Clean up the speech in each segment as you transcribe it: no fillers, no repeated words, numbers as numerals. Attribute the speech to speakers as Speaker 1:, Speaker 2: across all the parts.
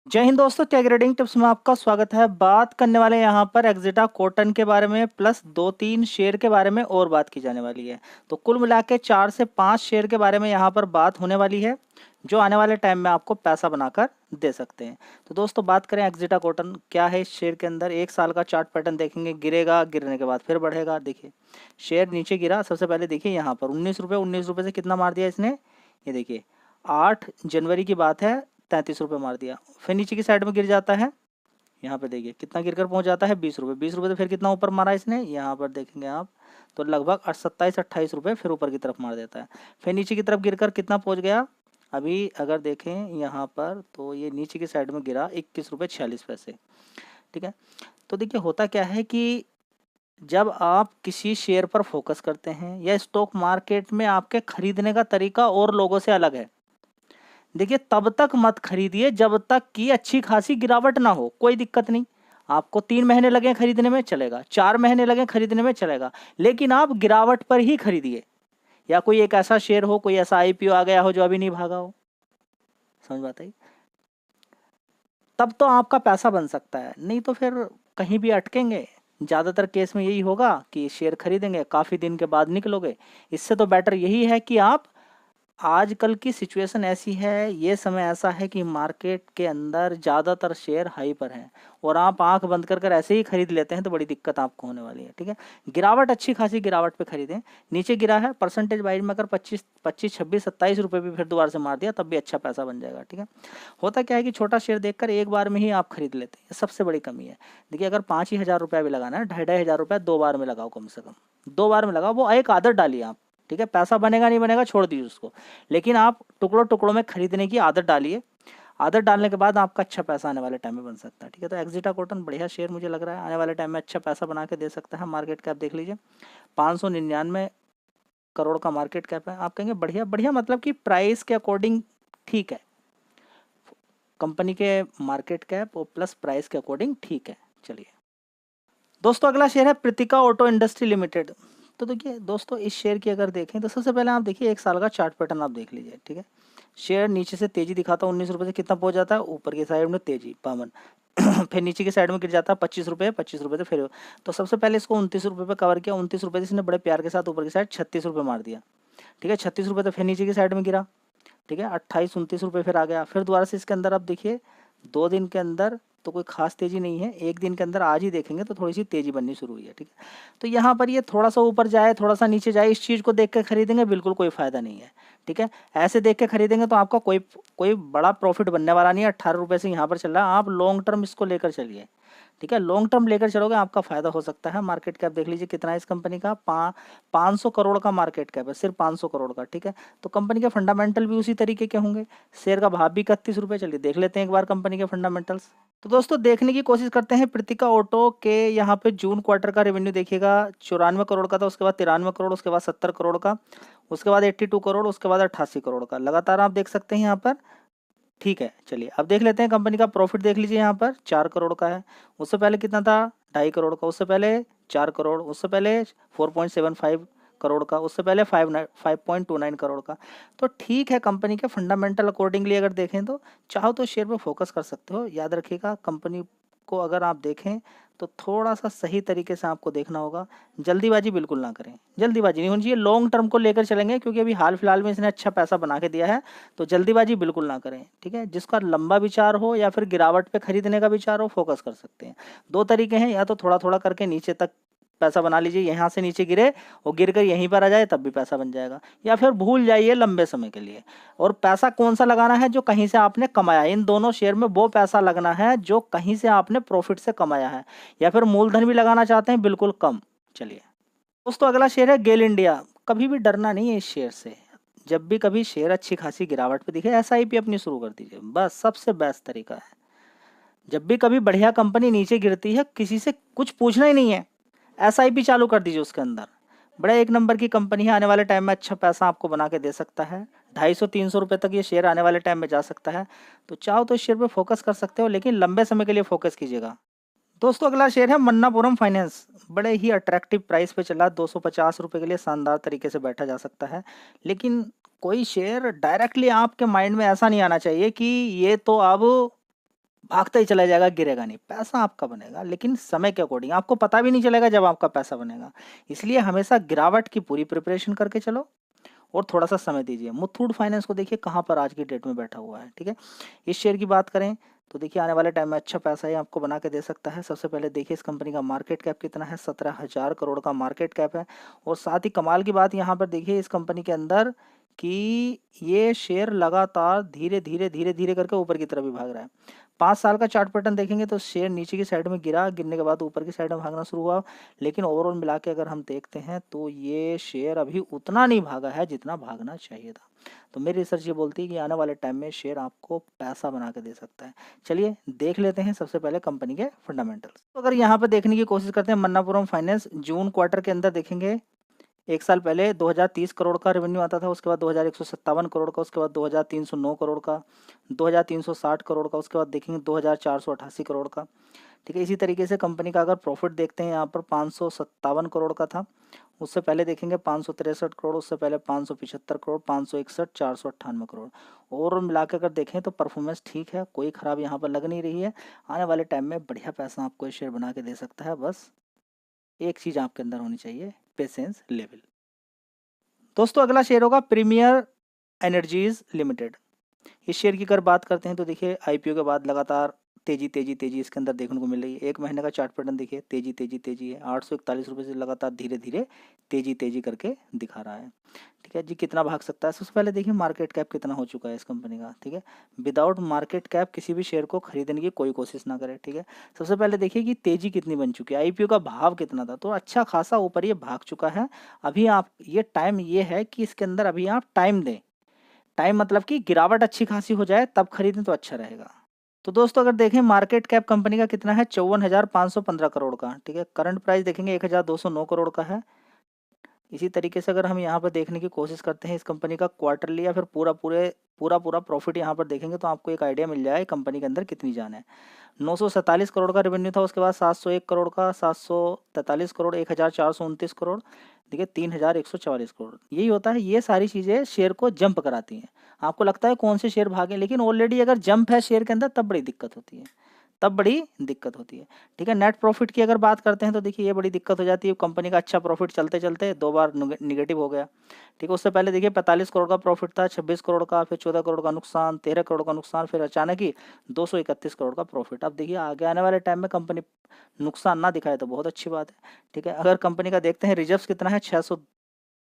Speaker 1: जय हिंद दोस्तों, take trading tips में आपका स्वागत है। बात करने वाले हैं यहाँ पर एक्जिटा कॉटन के बारे में प्लस 2-3 शेयर के बारे में और बात की जाने वाली है। तो कुल मिला के 4 से 5 शेयर के बारे में यहाँ पर बात होने वाली है जो आने वाले टाइम में आपको पैसा बनाकर दे सकते हैं। तो दोस्तों बात करें एक्जिटा कॉटन क्या है। इस शेयर के अंदर 1 साल का चार्ट पैटर्न देखेंगे, गिरेगा, गिरने के बाद फिर बढ़ेगा। देखिए शेयर नीचे गिरा, सबसे पहले देखिए यहाँ पर 19 रुपये से कितना मार दिया इसने। ये देखिए 8 जनवरी की बात है, 33 रुपये मार दिया। फिर नीचे की साइड में गिर जाता है, यहाँ पे देखिए कितना गिरकर पहुंच जाता है 20 रुपये। 20 रुपये तो फिर कितना ऊपर मारा इसने, यहाँ पर देखेंगे आप तो लगभग 27-28 रुपये फिर ऊपर की तरफ मार देता है। फिर नीचे की तरफ गिरकर कितना पहुंच गया, अभी अगर देखें यहाँ पर तो ये नीचे की साइड में गिरा 21 रुपये 46 पैसे। ठीक है, तो देखिए होता क्या है कि जब आप किसी शेयर पर फोकस करते हैं या स्टॉक मार्केट में आपके खरीदने का तरीका और लोगों से अलग है, देखिए तब तक मत खरीदिए जब तक कि अच्छी खासी गिरावट ना हो। कोई दिक्कत नहीं, आपको 3 महीने लगे खरीदने में चलेगा, 4 महीने लगे खरीदने में चलेगा, लेकिन आप गिरावट पर ही खरीदिए। या कोई एक ऐसा शेयर हो, कोई ऐसा आईपीओ आ गया हो जो अभी नहीं भागा हो, समझ बात आई, तब तो आपका पैसा बन सकता है, नहीं तो फिर कहीं भी अटकेंगे। ज़्यादातर केस में यही होगा कि शेयर खरीदेंगे, काफ़ी दिन के बाद निकलोगे। इससे तो बेटर यही है कि आप, आजकल की सिचुएशन ऐसी है, ये समय ऐसा है कि मार्केट के अंदर ज़्यादातर शेयर हाई पर हैं और आप आंख बंद कर कर ऐसे ही खरीद लेते हैं तो बड़ी दिक्कत आपको होने वाली है। ठीक है, गिरावट, अच्छी खासी गिरावट पे खरीदें। नीचे गिरा है परसेंटेज वाइज में अगर 25, 26, 27 रुपये भी फिर दोबारा से मार दिया तब भी अच्छा पैसा बन जाएगा। ठीक है, होता क्या है कि छोटा शेयर देखकर एक बार में ही आप खरीद लेते हैं, सबसे बड़ी कमी है। देखिए अगर 5 ही हज़ार रुपया भी लगाना है, 2,500 रुपया 2 बार में लगाओ, कम से कम 2 बार में लगाओ। वो एक आदत डालिए आप। ठीक है, पैसा बनेगा नहीं बनेगा छोड़ दीजिए उसको, लेकिन आप टुकड़ों टुकड़ों में खरीदने की आदत डालिए। आदत डालने के बाद आपका अच्छा पैसा आने वाले टाइम में बन सकता है। ठीक है, तो एक्जिटा कॉटन बढ़िया शेयर मुझे लग रहा है, आने वाले टाइम में अच्छा पैसा बना के दे सकता है। मार्केट कैप देख लीजिए, 599 करोड़ का मार्केट कैप है। आप कहेंगे बढ़िया बढ़िया, मतलब कि प्राइस के अकॉर्डिंग ठीक है, कंपनी के मार्केट कैप और प्लस प्राइस के अकॉर्डिंग ठीक है। चलिए दोस्तों, अगला शेयर है प्रीतिका ऑटो इंडस्ट्री लिमिटेड। तो देखिए दोस्तों, इस शेयर की अगर देखें तो सबसे पहले आप देखिए 1 साल का चार्ट पैटर्न आप देख लीजिए। ठीक है, शेयर नीचे से तेजी दिखाता है, 19 रुपये से कितना पहुंच जाता है ऊपर की साइड में तेजी 52। फिर नीचे की साइड में गिर जाता है 25 रुपये, 25 रुपये से फिर, तो सबसे पहले इसको 29 रुपये पे कवर किया। 29 रुपये से इसने बड़े प्यार के साथ ऊपर की साइड 36 रुपये मार दिया। ठीक है, 36 रुपये तो फिर नीचे की साइड में गिरा। ठीक है, 28-29 रुपये फिर आ गया। फिर दोबारा से इसके अंदर आप देखिए 2 दिन के अंदर तो कोई खास तेजी नहीं है, 1 दिन के अंदर आज ही देखेंगे तो थोड़ी सी तेजी बननी शुरू हुई है। ठीक है, तो यहाँ पर ये थोड़ा सा ऊपर जाए थोड़ा सा नीचे जाए, इस चीज़ को देख के खरीदेंगे बिल्कुल कोई फायदा नहीं है। ठीक है, ऐसे देख के खरीदेंगे तो आपका कोई कोई बड़ा प्रॉफिट बनने वाला नहीं है। 18 रुपये से यहाँ पर चल रहा है, आप लॉन्ग टर्म इसको लेकर चलिए। ठीक है, लॉन्ग टर्म लेकर चलोगे आपका फायदा हो सकता है। मार्केट कैप देख लीजिए कितना है इस कंपनी का, 500 करोड़ का मार्केट कैप है, सिर्फ 500 करोड़ का। ठीक है, तो कंपनी के फंडामेंटल भी उसी तरीके के होंगे। शेयर का भाव भी 31 रुपये। चलिए देख लेते हैं एक बार कंपनी के फंडामेंटल्स। तो दोस्तों देखने की कोशिश करते हैं प्रीतिका ऑटो के। यहाँ पे जून क्वार्टर का रेवेन्यू देखिएगा 94 करोड़ का था, उसके बाद 93 करोड़, उसके बाद 70 करोड़ का, उसके बाद 82 करोड़, उसके बाद 88 करोड़ का, लगातार आप देख सकते हैं यहाँ पर। ठीक है, चलिए अब देख लेते हैं कंपनी का प्रॉफिट। देख लीजिए यहाँ पर 4 करोड़ का है, उससे पहले कितना था 2.5 करोड़ का, उससे पहले 4 करोड़, उससे पहले 4.75 करोड़ का, उससे पहले 5.29 करोड़ का। तो ठीक है, कंपनी के फंडामेंटल अकॉर्डिंगली अगर देखें तो चाहो तो शेयर पर फोकस कर सकते हो। याद रखिएगा कंपनी को अगर आप देखें तो थोड़ा सा सही तरीके से आपको देखना होगा। जल्दीबाजी बिल्कुल ना करें, जल्दीबाजी नहीं होनी चाहिए। लॉन्ग टर्म को लेकर चलेंगे क्योंकि अभी हाल फिलहाल में इसने अच्छा पैसा बना के दिया है, तो जल्दीबाजी बिल्कुल ना करें। ठीक है, जिसका लंबा विचार हो या फिर गिरावट पे खरीदने का विचार हो, फोकस कर सकते हैं। 2 तरीके हैं, या तो थोड़ा थोड़ा करके नीचे तक पैसा बना लीजिए, यहाँ से नीचे गिरे और गिर कर यहीं पर आ जाए तब भी पैसा बन जाएगा, या फिर भूल जाइए लंबे समय के लिए। और पैसा कौन सा लगाना है, जो कहीं से आपने कमाया। इन दोनों शेयर में वो पैसा लगना है जो कहीं से आपने प्रॉफिट से कमाया है, या फिर मूलधन भी लगाना चाहते हैं बिल्कुल कम। चलिए दोस्तों, अगला शेयर है गेल इंडिया। कभी भी डरना नहीं है इस शेयर से। जब भी कभी शेयर अच्छी खासी गिरावट पे दिखे, एसआईपी अपनी शुरू कर दीजिए, बस सबसे बेस्ट तरीका है। जब भी कभी बढ़िया कंपनी नीचे गिरती है, किसी से कुछ पूछना ही नहीं है, एसआईपी चालू कर दीजिए उसके अंदर। बड़ा एक नंबर की कंपनी है, आने वाले टाइम में अच्छा पैसा आपको बना के दे सकता है। 250-300 रुपये तक ये शेयर आने वाले टाइम में जा सकता है। तो चाहो तो इस शेयर पे फोकस कर सकते हो, लेकिन लंबे समय के लिए फोकस कीजिएगा। दोस्तों अगला शेयर है मन्नापुरम फाइनेंस। बड़े ही अट्रैक्टिव प्राइस पे चला, 250 रुपये के लिए शानदार तरीके से बैठा जा सकता है। लेकिन कोई शेयर डायरेक्टली आपके माइंड में ऐसा नहीं आना चाहिए कि ये तो अब भागता ही चला जाएगा, गिरेगा नहीं, पैसा आपका बनेगा लेकिन समय के अकॉर्डिंग, आपको पता भी नहीं चलेगा जब आपका पैसा बनेगा। इसलिए हमेशा गिरावट की पूरी प्रिपरेशन करके चलो और थोड़ा सा समय दीजिए। मुथूट फाइनेंस को देखिए कहाँ पर आज की डेट में बैठा हुआ है, ठीक है। इस शेयर की बात करें तो देखिए आने वाले टाइम में अच्छा पैसा ही आपको बना के दे सकता है। सबसे पहले देखिए इस कंपनी का मार्केट कैप कितना है, 17,000 करोड़ का मार्केट कैप है। और साथ ही कमाल की बात यहाँ पर देखिए इस कंपनी के अंदर कि ये शेयर लगातार धीरे धीरे धीरे धीरे करके ऊपर की तरफ भी भाग रहा है। 5 साल का चार्ट पैटर्न देखेंगे तो शेयर नीचे की साइड में गिरा, गिरने के बाद ऊपर की साइड में भागना शुरू हुआ। लेकिन ओवरऑल मिला के अगर हम देखते हैं तो ये शेयर अभी उतना नहीं भागा है जितना भागना चाहिए था। तो मेरी रिसर्च ये बोलती है कि आने वाले टाइम में शेयर आपको पैसा बना के दे सकता है। चलिए देख लेते हैं सबसे पहले कंपनी के फंडामेंटल्स। तो अगर यहाँ पर देखने की कोशिश करते हैं मन्नापुरम फाइनेंस, जून क्वार्टर के अंदर देखेंगे एक साल पहले 2030 करोड़ का रेवेन्यू आता था, उसके बाद 2157 करोड़ का, उसके बाद 2309 करोड़ का, 2360 करोड़ का, उसके बाद देखेंगे 2488 करोड़ का, ठीक है। इसी तरीके से कंपनी का अगर प्रॉफिट देखते हैं यहाँ पर 557 करोड़ का था, उससे पहले देखेंगे 563 करोड़, उससे पहले 575 करोड़, 561, 498 करोड़। और मिला के अगर देखें तो परफॉर्मेंस ठीक है, कोई खराब यहाँ पर लग नहीं रही है। आने वाले टाइम में बढ़िया पैसा आपको शेयर बना के दे सकता है। बस एक चीज़ आपके अंदर होनी चाहिए, पेशेंस लेवल। दोस्तों अगला शेयर होगा प्रीमियर एनर्जीज लिमिटेड। इस शेयर की अगर बात करते हैं तो देखिए आईपीओ के बाद लगातार तेजी तेजी तेजी इसके अंदर देखने को मिल रही है। एक महीने का चार्ट पैटर्न देखिए, तेजी तेजी तेजी है। 841 रुपये से लगातार धीरे धीरे तेजी तेजी करके दिखा रहा है, ठीक है जी। कितना भाग सकता है, सबसे पहले देखिए मार्केट कैप कितना हो चुका है इस कंपनी का, ठीक है। विदाउट मार्केट कैप किसी भी शेयर को खरीदने की कोई कोशिश ना करें, ठीक है। सबसे पहले देखिए कि तेजी कितनी बन चुकी है, आईपीओ का भाव कितना था, तो अच्छा खासा ऊपर ये भाग चुका है। अभी आप ये टाइम ये है कि इसके अंदर अभी आप टाइम दें, टाइम मतलब कि गिरावट अच्छी खासी हो जाए तब खरीदें तो अच्छा रहेगा। तो दोस्तों अगर देखें मार्केट कैप कंपनी का कितना है, 54,515 करोड़ का, ठीक है। करंट प्राइस देखेंगे 1,209 करोड़ का है। इसी तरीके से अगर हम यहाँ पर देखने की कोशिश करते हैं इस कंपनी का क्वार्टरली या फिर पूरा प्रॉफिट यहाँ पर देखेंगे तो आपको एक आइडिया मिल जाए कंपनी के अंदर कितनी जान है। 947 करोड़ का रेवेन्यू था, उसके बाद 701 करोड़ का, 743 करोड़, 1,429 करोड़, ठीक है, 3,144 करोड़। यही होता है, ये सारी चीज़ें शेयर को जंप कराती हैं। आपको लगता है कौन से शेयर भागे, लेकिन ऑलरेडी अगर जंप है शेयर के अंदर तब बड़ी दिक्कत होती है, तब बड़ी दिक्कत होती है, ठीक है। नेट प्रॉफिट की अगर बात करते हैं तो देखिए ये बड़ी दिक्कत हो जाती है। कंपनी का अच्छा प्रॉफिट चलते चलते 2 बार निगेटिव हो गया, ठीक है। उससे पहले देखिए 45 करोड़ का प्रॉफिट था, 26 करोड़ का, फिर 14 करोड़ का नुकसान, 13 करोड़ का नुकसान, फिर अचानक ही 231 करोड़ का प्रॉफिट। अब देखिए आगे आने वाले टाइम में कंपनी नुकसान ना दिखाए तो बहुत अच्छी बात है, ठीक है। अगर कंपनी का देखते हैं रिजर्व्स कितना है,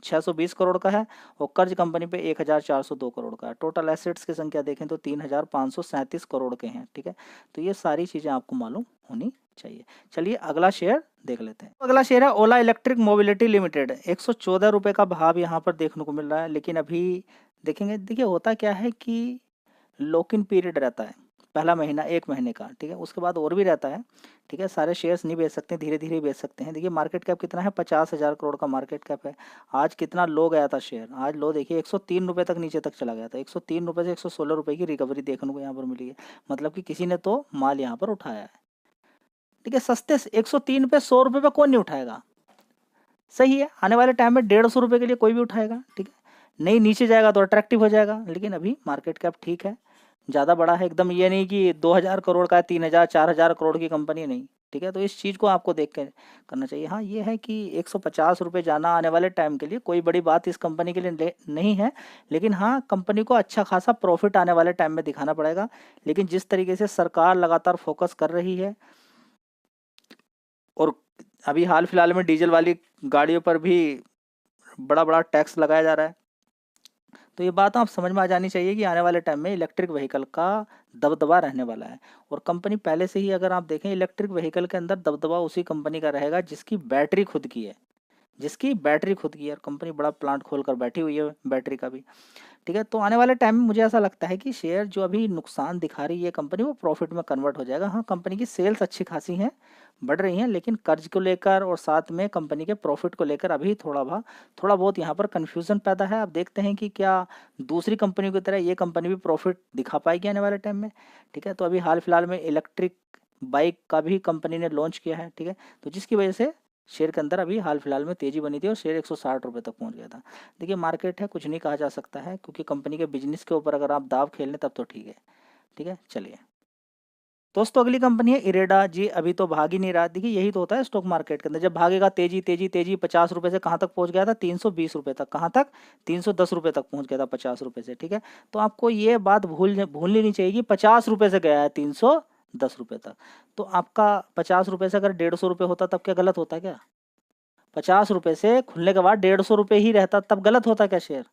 Speaker 1: 620 करोड़ का है, और कर्ज कंपनी पे 1,402 करोड़ का है। टोटल एसेट्स की संख्या देखें तो 3,537 करोड़ के हैं, ठीक है। तो ये सारी चीज़ें आपको मालूम होनी चाहिए। चलिए अगला शेयर देख लेते हैं। अगला शेयर है ओला इलेक्ट्रिक मोबिलिटी लिमिटेड। 114 रुपये का भाव यहाँ पर देखने को मिल रहा है, लेकिन अभी देखेंगे, देखिए होता क्या है कि लॉक इन पीरियड रहता है, पहला महीना 1 महीने का, ठीक है। उसके बाद और भी रहता है, ठीक है। सारे शेयर्स नहीं बेच सकते, धीरे धीरे बेच सकते हैं। देखिए मार्केट कैप कितना है, 50,000 करोड़ का मार्केट कैप है। आज कितना लो गया था शेयर, आज लो देखिए 103 रुपये तक नीचे तक चला गया था। 103 रुपये से 116 रुपये की रिकवरी देखने को यहाँ पर मिली है, मतलब कि किसी ने तो माल यहाँ पर उठाया है, ठीक है। सस्ते 103 पे 100 रुपये पे कौन नहीं उठाएगा, सही है। आने वाले टाइम में 150 रुपये के लिए कोई भी उठाएगा, ठीक है। नहीं नीचे जाएगा तो अट्रैक्टिव हो जाएगा, लेकिन अभी मार्केट कैप ठीक है, ज़्यादा बड़ा है एकदम, ये नहीं कि 2,000 करोड़ का है, 3,000 4,000 करोड़ की कंपनी नहीं, ठीक है। तो इस चीज़ को आपको देख के करना चाहिए। हाँ ये है कि 150 रुपये जाना आने वाले टाइम के लिए कोई बड़ी बात इस कंपनी के लिए नहीं है, लेकिन हाँ कंपनी को अच्छा खासा प्रॉफिट आने वाले टाइम में दिखाना पड़ेगा। लेकिन जिस तरीके से सरकार लगातार फोकस कर रही है, और अभी हाल फिलहाल में डीजल वाली गाड़ियों पर भी बड़ा बड़ा टैक्स लगाया जा रहा है, तो ये बात आप समझ में आ जानी चाहिए कि आने वाले टाइम में इलेक्ट्रिक व्हीकल का दबदबा रहने वाला है। और कंपनी पहले से ही अगर आप देखें इलेक्ट्रिक व्हीकल के अंदर दबदबा उसी कंपनी का रहेगा जिसकी बैटरी खुद की है, जिसकी बैटरी खुद की है। और कंपनी बड़ा प्लांट खोल कर बैठी हुई है बैटरी का भी, ठीक है। तो आने वाले टाइम में मुझे ऐसा लगता है कि शेयर जो अभी नुकसान दिखा रही है कंपनी, वो प्रॉफिट में कन्वर्ट हो जाएगा। हाँ कंपनी की सेल्स अच्छी खासी हैं, बढ़ रही हैं, लेकिन कर्ज को लेकर और साथ में कंपनी के प्रॉफिट को लेकर अभी थोड़ा बहुत यहाँ पर कन्फ्यूजन पैदा है। अब देखते हैं कि क्या दूसरी कंपनियों की तरह ये कंपनी भी प्रॉफिट दिखा पाएगी आने वाले टाइम में, ठीक है। तो अभी हाल फिलहाल में इलेक्ट्रिक बाइक का भी कंपनी ने लॉन्च किया है, ठीक है। तो जिसकी वजह से शेयर के अंदर अभी हाल फिलहाल में तेजी बनी थी और शेयर 160 रुपये तक पहुंच गया था। देखिए मार्केट है, कुछ नहीं कहा जा सकता है, क्योंकि कंपनी के बिजनेस के ऊपर अगर आप दाव खेल लें तब तो ठीक है, ठीक है। चलिए। दोस्तों अगली कंपनी है इरेडा जी। अभी तो भाग ही नहीं रहा। देखिए यही तो होता है स्टॉक मार्केट के अंदर, जब भागेगा तेजी तेजी तेजी। 50 रुपए से कहाँ तक पहुंच गया था? 320 रुपए तक। कहाँ तक? 310 रुपए तक पहुंच गया था 50 रुपए से। ठीक है, तो आपको ये बात भूलनी नहीं चाहिए कि 50 रुपए से गया है 310 रुपए तक। तो आपका 50 रुपए से अगर 150 रुपए होता तब क्या गलत होता क्या? 50 रुपए से खुलने के बाद 150 रुपए ही रहता तब गलत होता क्या शेयर?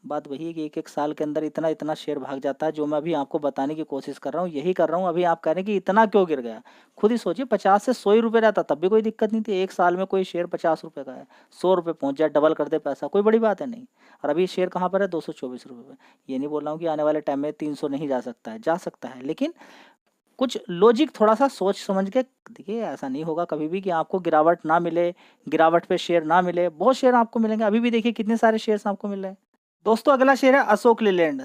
Speaker 1: बात वही है कि एक एक साल के अंदर इतना इतना शेयर भाग जाता है। जो मैं अभी आपको बताने की कोशिश कर रहा हूँ यही कर रहा हूँ। अभी आप कह रहे हैं कि इतना क्यों गिर गया? खुद ही सोचिए, 50 से 100 ही रुपये रहता तब भी कोई दिक्कत नहीं थी। एक साल में कोई शेयर 50 रुपये का है, 100 रुपये पहुंच जाए, डबल कर दे पैसा, कोई बड़ी बात है नहीं। और अभी शेयर कहाँ पर है? 224 रुपये पे। ये नहीं बोल रहा हूँ कि आने वाले टाइम में 300 नहीं जा सकता है, जा सकता है, लेकिन कुछ लॉजिक थोड़ा सा सोच समझ के देखिए। ऐसा नहीं होगा कभी भी कि आपको गिरावट ना मिले, गिरावट पे शेयर ना मिले। बहुत शेयर आपको मिलेंगे। अभी भी देखिए कितने सारे शेयर्स आपको मिल रहे हैं। दोस्तों अगला शेयर है अशोक लीलैंड।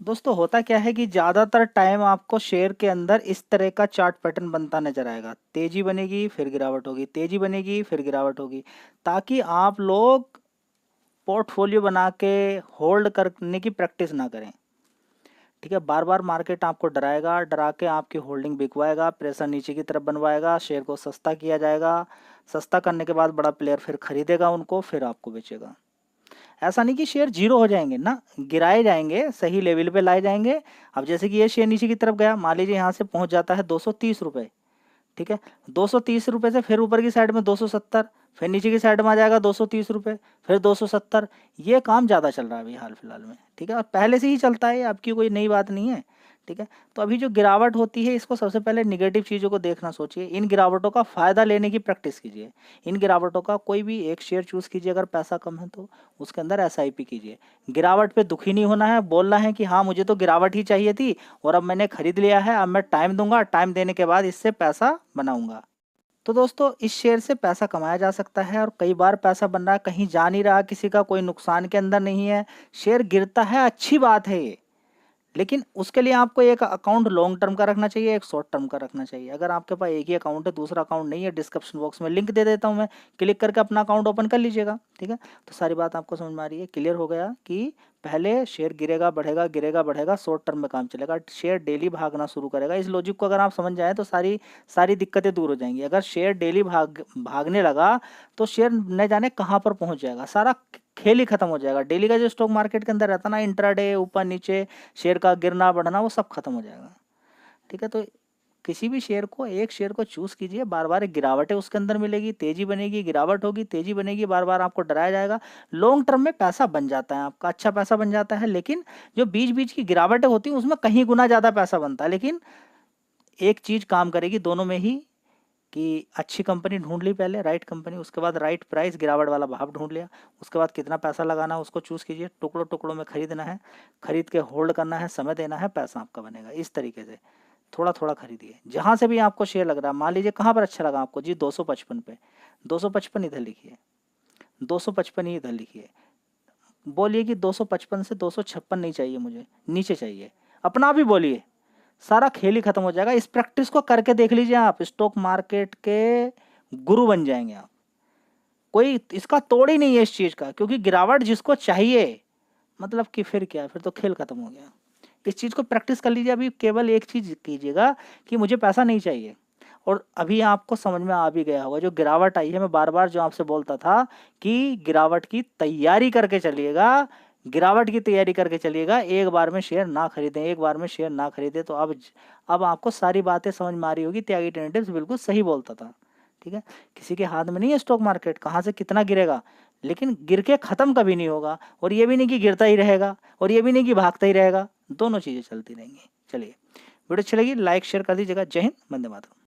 Speaker 1: दोस्तों होता क्या है कि ज़्यादातर टाइम आपको शेयर के अंदर इस तरह का चार्ट पैटर्न बनता नजर आएगा। तेजी बनेगी फिर गिरावट होगी, तेजी बनेगी फिर गिरावट होगी, ताकि आप लोग पोर्टफोलियो बना के होल्ड करने की प्रैक्टिस ना करें। ठीक है, बार बार मार्केट आपको डराएगा, डरा के आपकी होल्डिंग बिकवाएगा, प्रेशर नीचे की तरफ बनवाएगा, शेयर को सस्ता किया जाएगा। सस्ता करने के बाद बड़ा प्लेयर फिर खरीदेगा उनको, फिर आपको बेचेगा। ऐसा नहीं कि शेयर जीरो हो जाएंगे ना, गिराए जाएंगे, सही लेवल पे लाए जाएंगे। अब जैसे कि ये शेयर नीचे की तरफ गया, मान लीजिए यहाँ से पहुंच जाता है 230 रुपये। ठीक है, 230 रुपये से फिर ऊपर की साइड में 270, फिर नीचे की साइड में आ जाएगा 230 रुपये, फिर 270। ये काम ज़्यादा चल रहा है अभी हाल फिलहाल में। ठीक है, और पहले से ही चलता है, आपकी कोई नई बात नहीं है। ठीक है, तो अभी जो गिरावट होती है इसको सबसे पहले निगेटिव चीज़ों को देखना सोचिए। इन गिरावटों का फ़ायदा लेने की प्रैक्टिस कीजिए। इन गिरावटों का कोई भी एक शेयर चूज़ कीजिए, अगर पैसा कम है तो उसके अंदर SIP कीजिए। गिरावट पे दुखी नहीं होना है, बोलना है कि हाँ मुझे तो गिरावट ही चाहिए थी और अब मैंने खरीद लिया है, अब मैं टाइम दूंगा, टाइम देने के बाद इससे पैसा बनाऊंगा। तो दोस्तों इस शेयर से पैसा कमाया जा सकता है और कई बार पैसा बन रहा है, कहीं जा नहीं रहा किसी का, कोई नुकसान के अंदर नहीं है। शेयर गिरता है, अच्छी बात है ये, लेकिन उसके लिए आपको एक अकाउंट लॉन्ग टर्म का रखना चाहिए, एक शॉर्ट टर्म का रखना चाहिए। अगर आपके पास एक ही अकाउंट है, दूसरा अकाउंट नहीं है, डिस्क्रिप्शन बॉक्स में लिंक दे देता हूं मैं, क्लिक करके अपना अकाउंट ओपन कर लीजिएगा। ठीक है, तो सारी बात आपको समझ में आ रही है, क्लियर हो गया कि पहले शेयर गिरेगा बढ़ेगा, गिरेगा बढ़ेगा, शॉर्ट टर्म में काम चलेगा, शेयर डेली भागना शुरू करेगा। इस लॉजिक को अगर आप समझ जाए तो सारी सारी दिक्कतें दूर हो जाएंगी। अगर शेयर डेली भागने लगा तो शेयर न जाने कहाँ पर पहुंच जाएगा, सारा खेल ही खत्म हो जाएगा। डेली का जो स्टॉक मार्केट के अंदर रहता ना, इंट्राडे ऊपर नीचे, शेयर का गिरना बढ़ना, वो सब खत्म हो जाएगा। ठीक है, तो किसी भी शेयर को, एक शेयर को चूज कीजिए, बार बार गिरावटें उसके अंदर मिलेगी, तेजी बनेगी, गिरावट होगी, तेजी बनेगी, बार बार आपको डराया जाएगा। लॉन्ग टर्म में पैसा बन जाता है आपका, अच्छा पैसा बन जाता है, लेकिन जो बीच बीच की गिरावटें होती हैं उसमें कहीं गुना ज्यादा पैसा बनता है। लेकिन एक चीज काम करेगी दोनों में ही, कि अच्छी कंपनी ढूंढ ली पहले, राइट कंपनी, उसके बाद राइट प्राइस, गिरावट वाला भाव ढूंढ लिया, उसके बाद कितना पैसा लगाना है उसको चूज कीजिए। टुकड़ों टुकड़ों में खरीदना है, खरीद के होल्ड करना है, समय देना है, पैसा आपका बनेगा। इस तरीके से थोड़ा थोड़ा खरीदिए। जहां से भी आपको शेयर लग रहा है, मान लीजिए कहाँ पर अच्छा लगा आपको जी, 255 पे, 255 इधर लिखिए, 255 ही इधर लिखिए। बोलिए कि 255 से 256 नहीं चाहिए मुझे, नीचे चाहिए, अपना भी बोलिए, सारा खेल ही खत्म हो जाएगा। इस प्रैक्टिस को करके देख लीजिए, आप स्टॉक मार्केट के गुरु बन जाएंगे आप। कोई इसका तोड़ ही नहीं है इस चीज का, क्योंकि गिरावट जिसको चाहिए, मतलब कि फिर क्या, फिर तो खेल खत्म हो गया। इस चीज को प्रैक्टिस कर लीजिए। अभी केवल एक चीज कीजिएगा कि मुझे पैसा नहीं चाहिए, और अभी आपको समझ में आ भी गया होगा जो गिरावट आई है। मैं बार बार जो आपसे बोलता था कि गिरावट की तैयारी करके चलिएगा, गिरावट की तैयारी करके चलिएगा, एक बार में शेयर ना खरीदें, एक बार में शेयर ना खरीदें। तो अब आपको सारी बातें समझ में आ रही होगी। त्यागी टेनेटिव्स बिल्कुल सही बोलता था। ठीक है, किसी के हाथ में नहीं है स्टॉक मार्केट, कहाँ से कितना गिरेगा, लेकिन गिर के खत्म कभी नहीं होगा। और ये भी नहीं कि गिरता ही रहेगा, और ये भी नहीं कि भागता ही रहेगा, दोनों चीजें चलती रहेंगी। चलिए, वीडियो अच्छी लगी लाइक शेयर कर दीजिएगा। जय हिंद, वंदे मातरम।